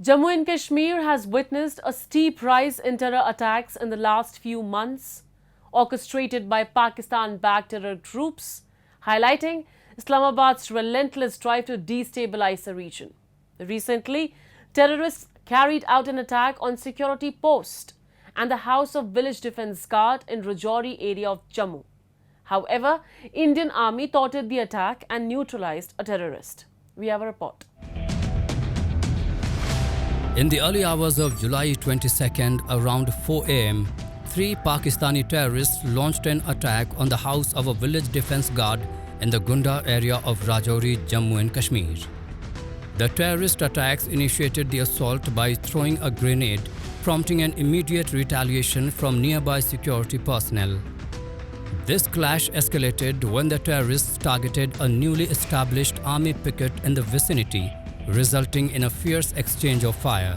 Jammu and Kashmir has witnessed a steep rise in terror attacks in the last few months, orchestrated by Pakistan-backed terror groups, highlighting Islamabad's relentless drive to destabilize the region. Recently, terrorists carried out an attack on security post and the house of village defense guard in Rajouri area of Jammu. However, Indian Army thwarted the attack and neutralised a terrorist. We have a report. In the early hours of July 22nd, around 4 am, 3 Pakistani terrorists launched an attack on the house of a village defense guard in the Gunda area of Rajouri, Jammu and Kashmir. The terrorist attacks initiated the assault by throwing a grenade, prompting an immediate retaliation from nearby security personnel. This clash escalated when the terrorists targeted a newly established army picket in the vicinity, resulting in a fierce exchange of fire.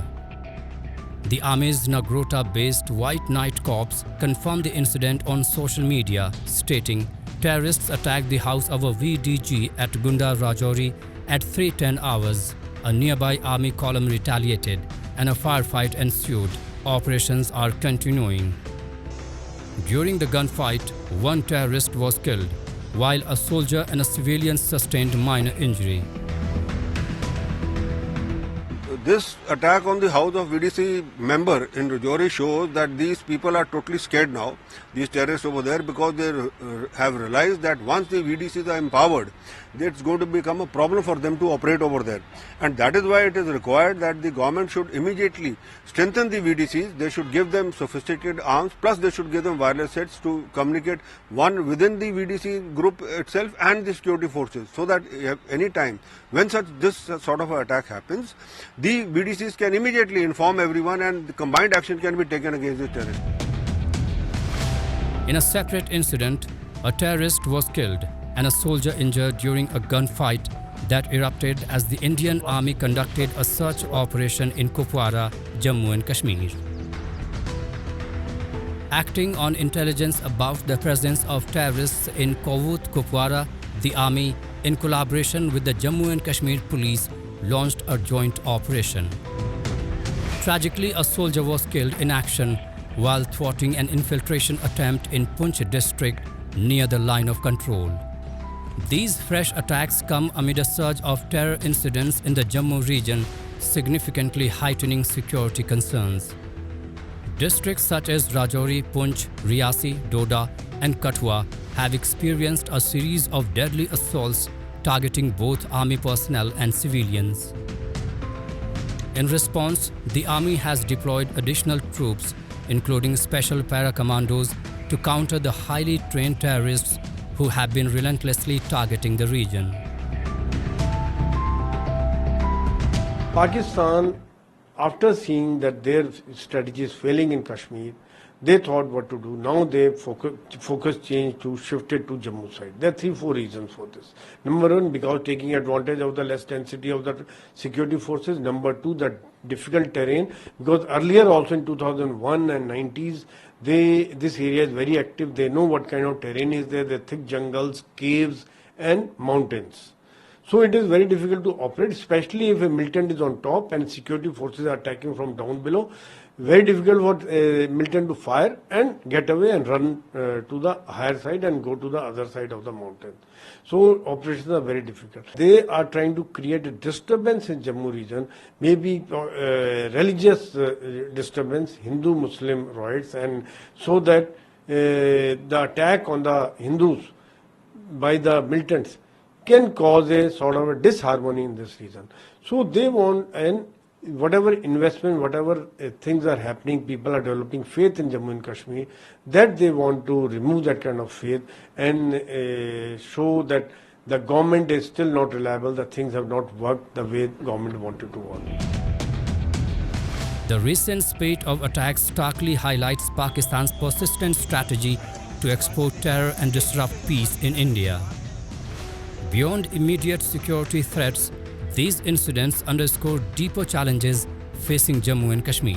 The army's Nagrota-based White Knight Corps confirmed the incident on social media, stating, "Terrorists attacked the house of a VDG at Gunda Rajouri at 3:10 hours. A nearby army column retaliated and a firefight ensued. Operations are continuing." During the gunfight, 1 terrorist was killed, while a soldier and a civilian sustained minor injury. This attack on the house of VDC member in Rajouri shows that these people are totally scared now, these terrorists over there, because they have realized that once the VDCs are empowered, it's going to become a problem for them to operate over there. And that is why it is required that the government should immediately strengthen the VDCs. They should give them sophisticated arms, plus they should give them wireless sets to communicate one within the VDC group itself and the security forces, so that any time when this sort of attack happens, the VDCs can immediately inform everyone and the combined action can be taken against the terrorists. In a separate incident, a terrorist was killed and a soldier injured during a gunfight that erupted as the Indian Army conducted a search operation in Kupwara, Jammu and Kashmir. Acting on intelligence about the presence of terrorists in Kovut, Kupwara, the Army, in collaboration with the Jammu and Kashmir Police, launched a joint operation. Tragically, a soldier was killed in action while thwarting an infiltration attempt in Poonch district near the line of control. These fresh attacks come amid a surge of terror incidents in the Jammu region, significantly heightening security concerns. Districts such as Rajouri, Poonch, Riyasi, Doda and Kathua have experienced a series of deadly assaults targeting both army personnel and civilians. In response, the army has deployed additional troops, including special para-commandos, to counter the highly trained terrorists who have been relentlessly targeting the region. Pakistan, after seeing that their strategy is failing in Kashmir, they thought what to do. Now they focus changed to shifted to Jammu side. There are 3-4 reasons for this. Number 1, because taking advantage of the less density of the security forces. Number 2, the difficult terrain, because earlier also in 2001 and 90s, this area is very active. They know what kind of terrain is there. The thick jungles, caves and mountains. So it is very difficult to operate, especially if a militant is on top and security forces are attacking from down below. Very difficult for a militant to fire and get away and run to the higher side and go to the other side of the mountain. So operations are very difficult. They are trying to create a disturbance in Jammu region, maybe religious disturbance, Hindu-Muslim riots, and so that the attack on the Hindus by the militants can cause a sort of a disharmony in this region. So they want, and whatever investment, whatever things are happening, people are developing faith in Jammu and Kashmir, that they want to remove that kind of faith and show that the government is still not reliable, that things have not worked the way government wanted to work. The recent spate of attacks starkly highlights Pakistan's persistent strategy to export terror and disrupt peace in India. Beyond immediate security threats, these incidents underscore deeper challenges facing Jammu and Kashmir.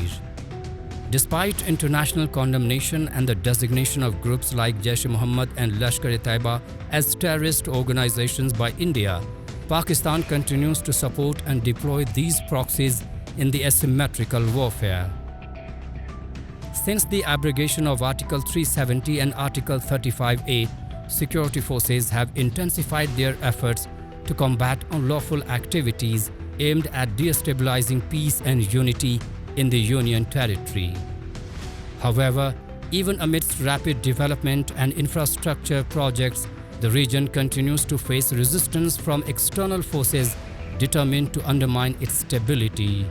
Despite international condemnation and the designation of groups like Jaish-e-Mohammed and Lashkar-e-Taiba as terrorist organizations by India, Pakistan continues to support and deploy these proxies in the asymmetrical warfare. Since the abrogation of Article 370 and Article 35A, security forces have intensified their efforts to combat unlawful activities aimed at destabilizing peace and unity in the Union territory. However, even amidst rapid development and infrastructure projects, the region continues to face resistance from external forces determined to undermine its stability.